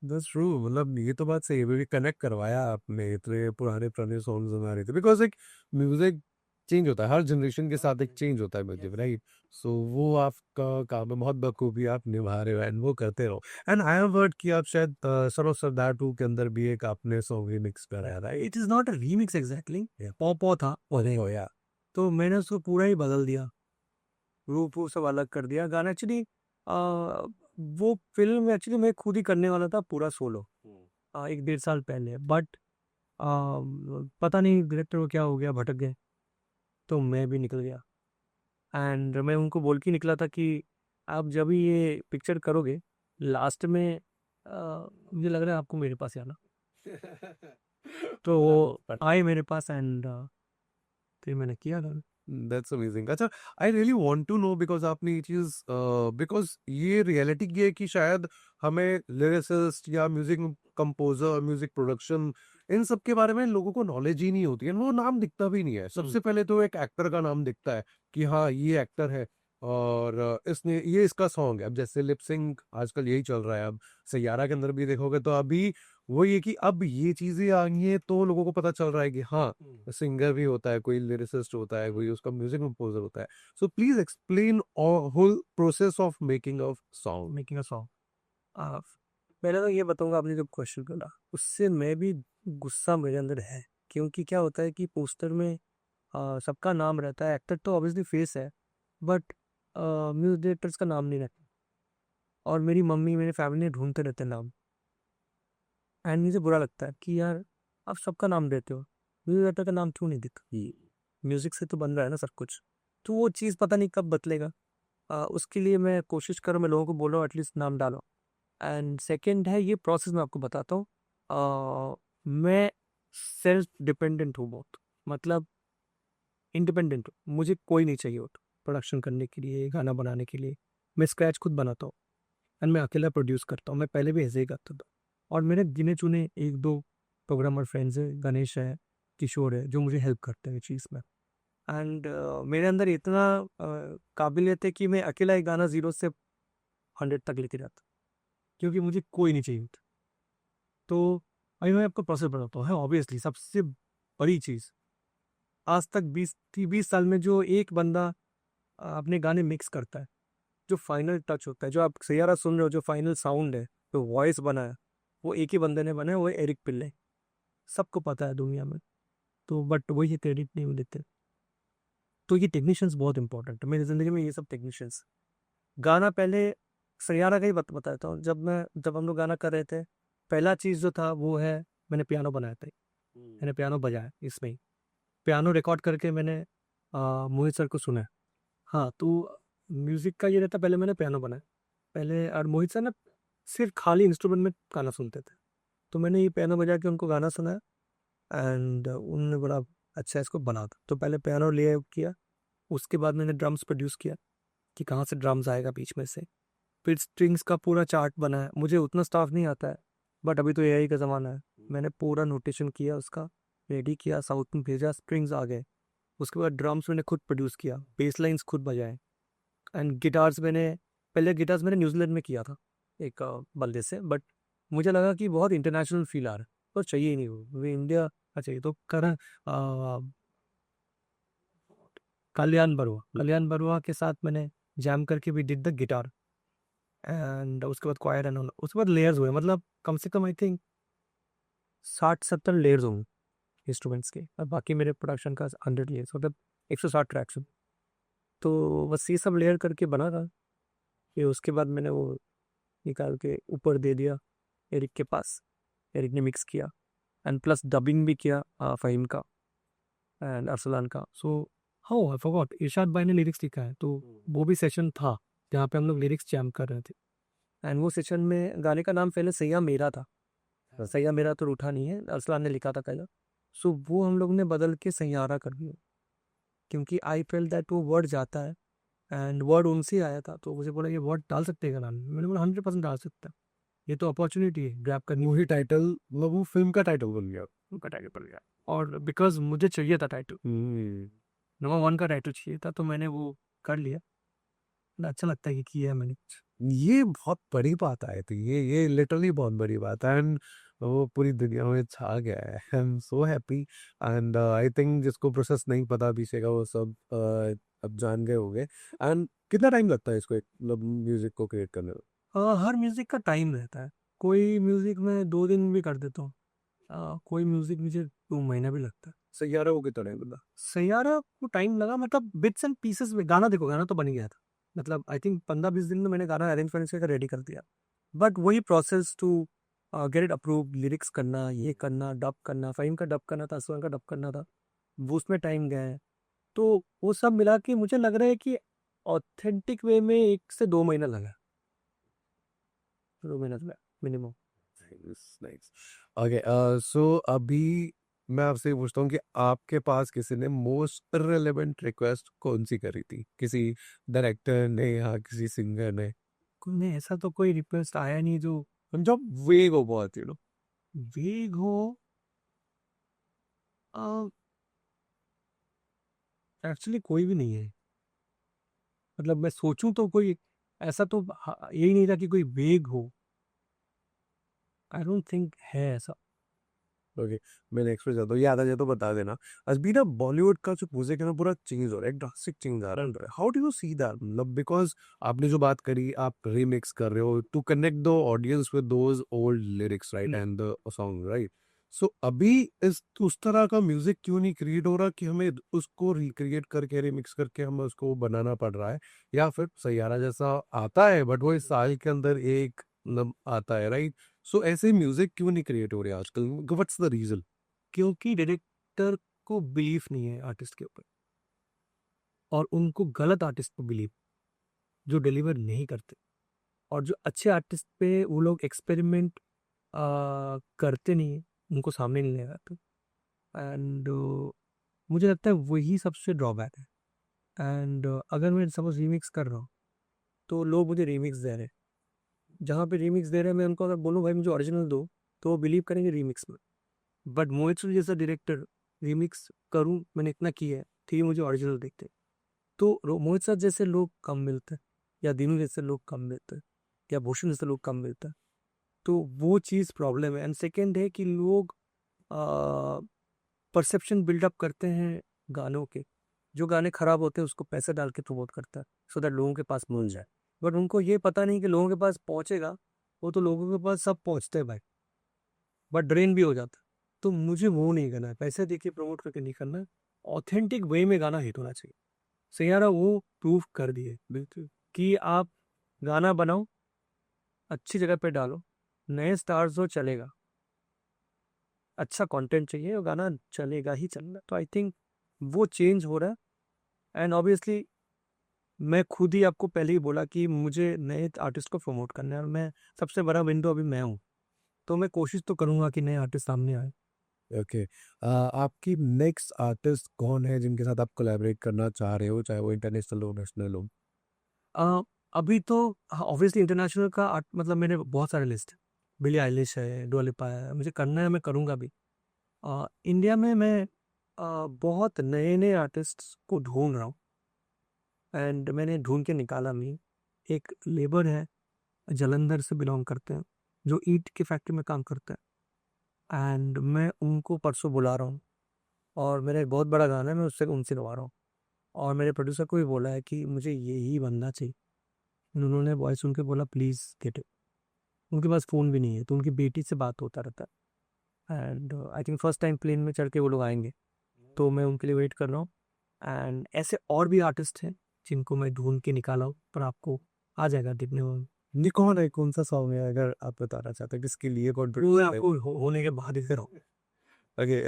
That's true, मतलब ये तो बात सही है, भी कनेक्ट करवाया आपने, इतने पुराने पुराने सॉन्ग्स बना रहे थे, बिकॉज एक म्यूजिक चेंज होता है हर जनरेशन के साथ, एक चेंज होता है म्यूजिक, राइट? सो वो आपका काम है, बहुत बखूबी आप निभा रहे हो, एंड वो करते रहो। एंड आई हैव हर्ड कि आप शायद सरो सरदार 2 के अंदर भी एक आपने सॉन्ग रिमिक्स कराया था। It is not a remix exactly, Yeah. पॉ था, वो नहीं हो यार। तो मैंने उसको पूरा ही बदल दिया, रूप वो सब अलग कर दिया। गाना एक्चुअली वो फिल्म एक्चुअली मैं खुद ही करने वाला था पूरा सोलो, 1 डेढ़ साल पहले, बट पता नहीं डायरेक्टर को क्या हो गया, भटक गए, तो मैं भी निकल गया। एंड मैं उनको बोल के निकला था कि आप जब भी ये पिक्चर करोगे, लास्ट में मुझे लग रहा है आपको मेरे पास ही आना। तो वो आए मेरे पास, एंड फिर मैंने किया था। That's amazing. अच्छा, I really want to know, because आपने ये चीज, बिकॉज ये रियलिटी ये है कि शायद हमें लिरिसिस्ट या म्यूजिक कंपोजर, म्यूजिक प्रोडक्शन, इन सब के बारे में लोगों को नॉलेज ही नहीं होती है, वो नाम दिखता भी नहीं है। सबसे पहले तो एक एक्टर का नाम दिखता है कि हाँ ये एक्टर है, और इसने ये इसका सॉन्ग है। अब जैसे लिप सिंक आजकल यही चल रहा है, अब सैयारा के अंदर भी देखोगे तो अभी वो ये कि अब ये चीजें आ गई हैं, तो लोगों को पता चल रहा है कि हाँ सिंगर भी होता है, कोई लिरिसिस्ट होता है, कोई उसका म्यूजिक कंपोजर होता है। So please explain whole process of making of song. Making a song, पहले तो ये बताऊंगा, आपने जब क्वेश्चन करा उससे मैं भी गुस्सा मेरे अंदर है, क्योंकि क्या होता है कि पोस्टर में सबका नाम रहता है, एक्टर तो ऑब्वियसली फेस है, बट म्यूजिक डायरेक्टर्स का नाम नहीं रहता, और मेरी मम्मी मेरे फैमिली में ढूंढते रहते हैं नाम, एंड मुझे बुरा लगता है कि यार आप सबका नाम देते हो, म्यूजिक डायरेक्टर का नाम क्यों नहीं दिखता। म्यूजिक से तो बन रहा है ना सब कुछ, तो वो चीज़ पता नहीं कब बदलेगा। उसके लिए मैं कोशिश करूँ, मैं लोगों को बोल रहा हूँ एटलीस्ट नाम डालो। एंड सेकंड है ये प्रोसेस, मैं आपको बताता हूँ। मैं सेल्फ डिपेंडेंट हूँ बहुत, मतलब इंडिपेंडेंट हूँ, मुझे कोई नहीं चाहिए होता प्रोडक्शन करने के लिए, गाना बनाने के लिए। मैं स्क्रैच खुद बनाता हूँ, एंड मैं अकेला प्रोड्यूस करता हूँ, मैं पहले भी ऐसे ही करता था। और मेरे गिने चुने 1-2 प्रोग्रामर फ्रेंड्स हैं, गणेश है, किशोर है, जो मुझे हेल्प करते हैं इस चीज़ में। एंड मेरे अंदर इतना काबिलियत है कि मैं अकेला एक गाना 0 से 100 तक लेके जाता, क्योंकि मुझे कोई नहीं चाहिए होता। तो अभी मैं आपको प्रोसेस बताता हूँ। है ऑब्वियसली सबसे बड़ी चीज़, आज तक 20 साल में जो एक बंदा अपने गाने मिक्स करता है, जो फाइनल टच होता है, जो आप सैयारा सुन रहे हो, जो फाइनल साउंड है, जो वॉइस बना है, वो एक ही बंदे ने बनाया, वो है एरिक पिल्ले। सबको पता है दुनिया में। तो बट वो ये क्रेडिट नहीं देते। तो ये टेक्नीशियंस बहुत इंपॉर्टेंट है मेरी ज़िंदगी में, ये सब टेक्नीशियंस। गाना पहले सैयारा का ही बताता हूँ। जब हम लोग गाना कर रहे थे, पहला चीज़ जो था वो है, मैंने पियानो बनाया था। मैंने पियानो बजाया इसमें ही। पियानो रिकॉर्ड करके मैंने मोहित सर को सुना है। हाँ, तो म्यूज़िक का ये रहता, पहले मैंने पियानो बनाया पहले, और मोहित सर ना सिर्फ खाली इंस्ट्रूमेंट में गाना सुनते थे। तो मैंने ये पियानो बजा के उनको गाना सुनाया, एंड उन्होंने बड़ा अच्छा इसको बना था। तो पहले पियानो ले किया, उसके बाद मैंने ड्रम्स प्रोड्यूस किया कि कहाँ से ड्रम्स आएगा बीच में से। फिर स्ट्रिंग्स का पूरा चार्ट बनाया। मुझे उतना स्टाफ नहीं आता है, बट अभी तो एआई का ज़माना है। मैंने पूरा नोटेशन किया उसका, रेडी किया, साउथ में भेजा, स्ट्रिंग्स आ गए। उसके बाद ड्रम्स मैंने खुद प्रोड्यूस किया, बेस लाइन्स खुद बजाए, एंड गिटार्स मैंने, पहले गिटार्स मैंने न्यूजीलैंड में किया था एक बंदे से, बट मुझे लगा कि बहुत इंटरनेशनल फील आ रहा है, तो चाहिए ही नहीं वो इंडिया का चाहिए। तो कल्याण बरुआ के साथ मैंने जैम करके भी डिड द गिटार, एंड उसके बाद क्वायर एंड उसके बाद लेयर्स हुए, मतलब कम से कम आई थिंक 60-70 लेयर्स होंगे इंस्ट्रूमेंट्स के, और बाकी मेरे प्रोडक्शन का 100 लेयर्स, मतलब 160 ट्रैक्स। तो बस ये सब लेयर करके बना था। फिर उसके बाद मैंने वो निकाल के ऊपर दे दिया एरिक के पास। एरिक ने मिक्स किया, एंड प्लस डबिंग भी किया फ़हीम का एंड अरसलान का। सो हाउ आई फॉरगॉट, इरशाद भाई ने लिरिक्स लिखा है, तो वो भी सेशन था जहाँ पे हम लोग लिरिक्स जैम कर रहे थे। एंड वो सेशन में गाने का नाम पहले सैया मेरा था। सैया मेरा तो रूठा नहीं है, अरसलान ने लिखा था पहले। सो वो हम लोग ने बदल के सैयारा कर दिया, क्योंकि आई फेल दैट वो वर्ड जाता है, एंड वर्ड उनसे आया था। तो मुझे बोला ये वर्ड डाल सकते हैं गाने में? मैंने बोला 100% डाल सकता है, ये तो अपॉर्चुनिटी है ग्रैब करनी। मूवी टाइटल, मतलब वो फिल्म का टाइटल बन गया। उनका टाइटल पड़ गया, और बिकॉज मुझे चाहिए था टाइटल, नंबर 1 का टाइटल चाहिए था, तो मैंने वो कर लिया। ना अच्छा लगता है कि किया है मैंने कुछ। ये बहुत बड़ी बात आई थी, ये लिटरली बहुत बड़ी बात है, एंड वो पूरी दुनिया में छा गया है। I am so happy, and I think जिसको प्रोसेस नहीं पता पीछे का, वो सब अब जान गए होंगे। एंड कितना टाइम लगता है इसको, एक मतलब म्यूजिक को क्रिएट करने में? हर म्यूजिक का टाइम रहता है। कोई म्यूजिक में 2 दिन भी कर देता हूँ, कोई म्यूजिक मुझे 2 महीना भी लगता है। सैयारा को कितना टाइम लगा? सैयारा को टाइम लगा, मतलब बिट्स एंड पीसेस में। गाना देखो, गाना तो बन ही गया था, मतलब आई थिंक 15-20 दिन में मैंने गाना अरेंज फरेंज करके रेडी कर दिया। बट वही process to get it approve, lyrics करना, ये करना, डब करना, फ़हीम का डब करना था, असलमान का डब करना था, वो उसमें टाइम गया है। तो वो सब मिला के मुझे लग रहा है कि ऑथेंटिक वे में 1 से 2 महीना लगा, 2 महीना लगा मिनिमम। Nice nice. ओके, सो अभी मैं आपसे ये पूछता हूँ कि आपके पास किसी ने मोस्ट रिलेवेंट रिक्वेस्ट कौन सी करी थी, किसी डायरेक्टर ने या किसी सिंगर ने? नहीं, ऐसा तो कोई रिक्वेस्ट आया नहीं जो जो वेग हो बहुत, वेग हो। एक्चुअली कोई भी नहीं है, मतलब मैं सोचूं तो कोई ऐसा तो यही नहीं था कि कोई वेग हो। आई डोंट थिंक है ऐसा। ओके, मैं नेक्स्ट पे जाता हूँ, याद आ जाए तो बता देना। अभी ना बॉलीवुड का जो म्यूजिक है ना, पूरा चेंज हो रहा है, एक ड्रास्टिक चेंज आ रहा है। How do you see that, मतलब बिकॉज आपने जो बात करी, आप रीमिक्स कर रहे हो to connect the audience with those old lyrics, right, and the song, right? So अभी इस उस तरह का म्यूजिक क्यों नहीं क्रिएट हो रहा कि हमें उसको रिक्रिएट करके, रिमिक्स करके हमें उसको बनाना पड़ रहा है? या फिर सैयारा जैसा आता है बट वो इस साल के अंदर एक मतलब आता है, राइट? सो ऐसे म्यूजिक क्यों नहीं क्रिएट हो रहे आजकल? What's the reason? क्योंकि डायरेक्टर को बिलीफ नहीं है आर्टिस्ट के ऊपर, और उनको गलत आर्टिस्ट पर बिलीव, जो डिलीवर नहीं करते। और जो अच्छे आर्टिस्ट पे वो लोग एक्सपेरिमेंट करते नहीं है, उनको सामने नहीं ले आते। एंड मुझे लगता है वही सबसे ड्रॉबैक है। एंड अगर मैं सपोज रीमिक्स कर रहा हूँ, तो लोग मुझे रीमिक्स दे रहे हैं। जहाँ पे रीमिक्स दे रहे हैं, मैं उनको अगर बोलूँ भाई मुझे ओरिजिनल दो, तो वो बिलीव करेंगे रीमिक्स में। बट मोहित सूरी जैसा डायरेक्टर, रीमिक्स करूँ, मैंने इतना किया है, ठीक है, मुझे ओरिजिनल देखते हैं। तो मोहित सर जैसे लोग कम मिलते हैं, या दीनू जैसे लोग कम मिलते हैं, या भूषण जैसे लोग कम मिलते हैं। तो वो चीज़ प्रॉब्लम है। एंड सेकेंड है कि लोग परसेप्शन बिल्डअप करते हैं गानों के। जो गाने खराब होते हैं उसको पैसे डाल के प्रमोट करता है, सो दैट लोगों के पास मिल जाए। बट उनको ये पता नहीं कि लोगों के पास पहुंचेगा, वो तो लोगों के पास सब पहुंचते हैं भाई, बट ड्रेन भी हो जाता है। तो मुझे वो नहीं करना है, पैसे देके प्रमोट करके नहीं करना है। ऑथेंटिक वे में गाना हिट होना चाहिए। सैयारा वो प्रूफ कर दिए बिल्कुल कि आप गाना बनाओ, अच्छी जगह पे डालो, नए स्टार्स हो, चलेगा। अच्छा कंटेंट चाहिए और गाना चलेगा ही चलना। तो आई थिंक वो चेंज हो रहा है। एंड ऑब्वियसली मैं खुद ही आपको पहले ही बोला कि मुझे नए आर्टिस्ट को प्रमोट करना है, और मैं सबसे बड़ा विंडो अभी मैं हूँ। तो मैं कोशिश तो करूंगा कि नए आर्टिस्ट सामने आए। ओके, आपकी नेक्स्ट आर्टिस्ट कौन है जिनके साथ आप कोलैबोरेट करना चाह रहे हो, चाहे वो इंटरनेशनल हो, नेशनल हो? अ, अभी तो ऑब्वियसली इंटरनेशनल का मतलब मेरे बहुत सारे लिस्ट है। बिली आइलिश है, डुआ लिपा है, मुझे करना है, मैं करूँगा भी। इंडिया में मैं बहुत नए नए आर्टिस्ट को ढूंढ रहा हूँ, एंड मैंने ढूंढ के निकाला भी। एक लेबर है, जलंधर से बिलोंग करते हैं, जो ईंट की फैक्ट्री में काम करते हैं, एंड मैं उनको परसों बुला रहा हूँ। और मेरा एक बहुत बड़ा गाना है, मैं उससे उनसे गवा रहा हूँ। और मेरे प्रोड्यूसर को भी बोला है कि मुझे यही बंदा चाहिए। उन्होंने वॉइस सुन के बोला प्लीज़ गेट इट। उनके पास फ़ोन भी नहीं है, तो उनकी बेटी से बात होता रहता है। And I think first time plane में चढ़ के वो लोग आएंगे, तो मैं उनके लिए वेट कर रहा हूँ। एंड ऐसे और भी आर्टिस्ट हैं जिनको मैं ढूंढ के निकाला हूँ, पर आपको आ जाएगा देखने में। ये कौन है, कौन सा सॉन्ग है, अगर आप बताना चाहते हैं किसके लिए कौन? वो मैं आपको होने के बाद ही दे रहा हूँ। Okay,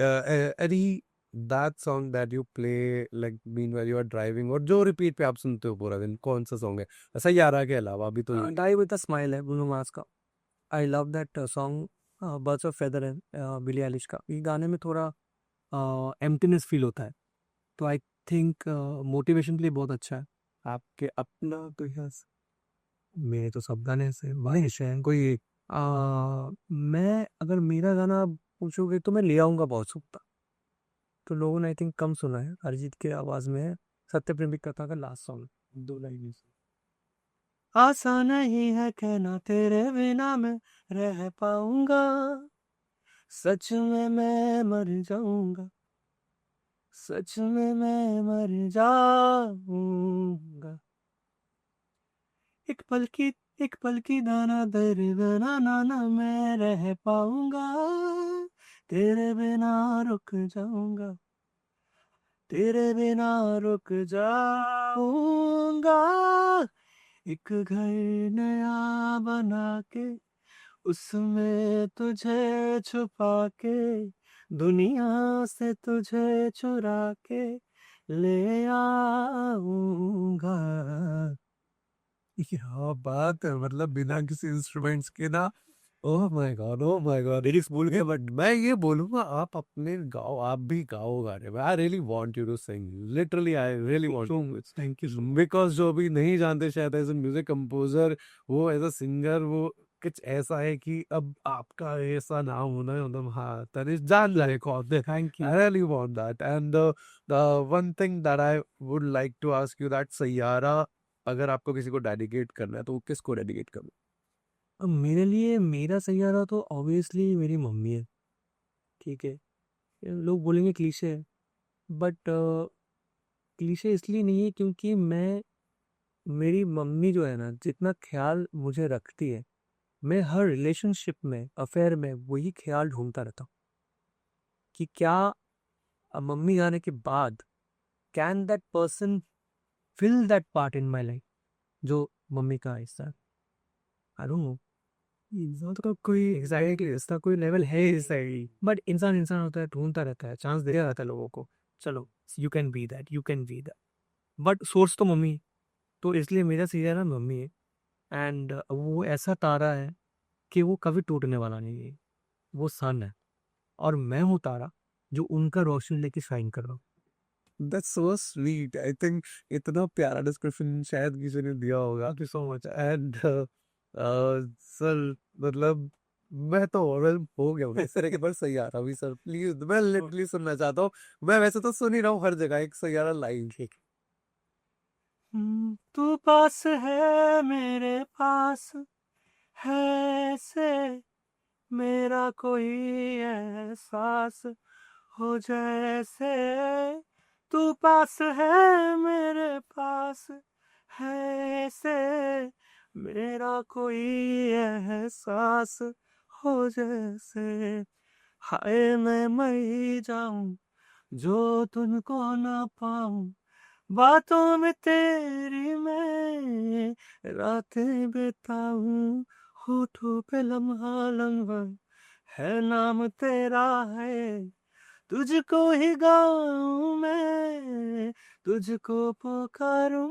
any that song that you play like meanwhile you are driving, और जो रिपीट पे आप सुनते हो पूरा दिन, कौन सा सॉन्ग है? सैयारा के अलावा अभी तो डाई विद अ स्माइल है ब्रूनो मार्स का। I love that song. Birds of feather है बिली एलिश का। ये गाने में थोड़ा एम्प्टीनेस फील होता है, तो आई थिंक मोटिवेशन के लिए बहुत अच्छा है। आपके अपना तो यस। मेरे तो सब गाने ऐसे भाई ऐसे हैं कोई एक। मैं अगर मेरा गाना पूछोगे तो मैं ले आऊंगा बहुत सुकता। तो लोगों ने आई थिंक कम सुना है, अरिजीत के आवाज में है। सत्य प्रेम कथा का लास्ट सॉन्ग, दो लाइन। आसान नहीं है कहना तेरे बिना मैं रह पाऊंगा, सच में मैं मर जाऊंगा, सच में मैं मर जाऊंगा। एक पल की एक पल की दाना दर्द ना ना ना मैं रह पाऊंगा, तेरे बिना रुक जाऊंगा, तेरे बिना रुक जाऊंगा। एक घर नया बना के, उसमें तुझे छुपा के, दुनिया से तुझे चुरा के ले आऊंगा। क्या बात है, मतलब बिना किसी इंस्ट्रूमेंट्स के ना। Oh my God, oh my God, lyrics भूल गए, बट मैं ये बोलूंगा आप अपने गाओ, आप भी गाओ गाने में। I really want you to sing, literally I really want. Thank you. Because जो भी नहीं जानते शायद एज ए म्यूजिक कंपोजर, वो एज अ सिंगर, वो कुछ ऐसा है कि अब आपका ऐसा नाम होना है, मतलब हाँ तनिष जान जाए कौन है। Thank you. I really want that. And the one thing that I would like to ask you that Saiyaara अगर आपको किसी को डेडिकेट करना है तो वो किसको डेडिकेट करो? अब मेरे लिए मेरा सैयारा तो ऑब्वियसली मेरी मम्मी है। ठीक है, ये लोग बोलेंगे क्लीशे है, बट क्लीशे इसलिए नहीं है क्योंकि मैं, मेरी मम्मी जो है ना, जितना ख्याल मुझे रखती है, मैं हर रिलेशनशिप में, अफेयर में वही ख्याल ढूंढता रहता हूँ कि क्या मम्मी जाने के बाद can that person fill that part in my life जो मम्मी का हिस्सा है। आई डोंट नो, इंसान का कोई एग्जैक्टली इसका कोई लेवल है इस, बट इंसान इंसान होता है, ढूंढता रहता है, चांस दे रहता है लोगों को। चलो, you can be that, you can be that, but source तो मम्मी है। तो इसलिए मेरा सीधा ना मम्मी है। एंड वो ऐसा तारा है कि वो कभी टूटने वाला नहीं है। वो सन है, और मैं हूँ तारा जो उनका रोशनी लेके शाइन कर रहा हूँ। That's so sweet. I think इतना प्यारा डिस्क्रिप्शन शायद किसी ने दिया होगा। Thank you so much. And sir, मतलब मैं तो ओवरवेल्म हो गया हूँ इस तरह के पर सैयारा अभी सर प्लीज मैं लिटरली सुनना चाहता हूँ। मैं वैसे तो सुन ही रहा हूँ हर जगह एक सैयारा लाइन। ठीक तू पास है मेरे पास है से मेरा कोई एहसास हो जैसे तू पास है मेरे पास है से मेरा कोई एहसास हो जैसे हाय मैं मर जाऊं जो तुझको ना पाऊं बातों में तेरी मैं रातें बिताऊं होठों पे लम्हा लम्हा है नाम तेरा है तुझको ही गाऊं मैं तुझको पुकारूं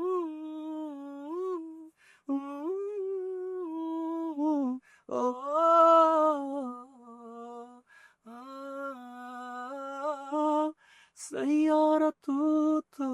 ओ सैयारा तू तो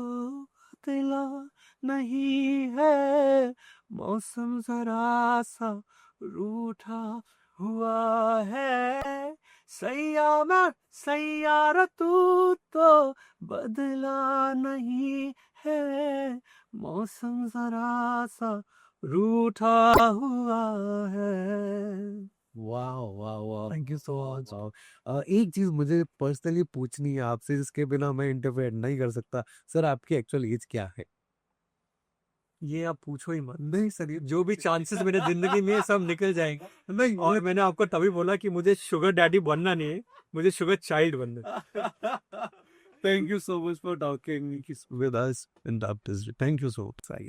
बदला नहीं है मौसम जरा सा रूठा हुआ है सैयारा तू तो बदला नहीं है मौसम जरा सा रूठा हुआ है। वाह वाह वाह। Thank you so much. एक चीज मुझे पर्सनली पूछनी है आपसे जिसके बिना मैं इंटरफेयर नहीं कर सकता। सर आपकी एक्चुअल एज क्या है? ये आप पूछो ही मत। नहीं सर ये जो भी चांसेस मेरे जिंदगी में सब निकल जाएंगे नहीं और मैंने आपको तभी बोला कि मुझे शुगर डैडी बनना नहीं है मुझे शुगर चाइल्ड बनना है। Thank you so much for talking with us in that. Thank you so much.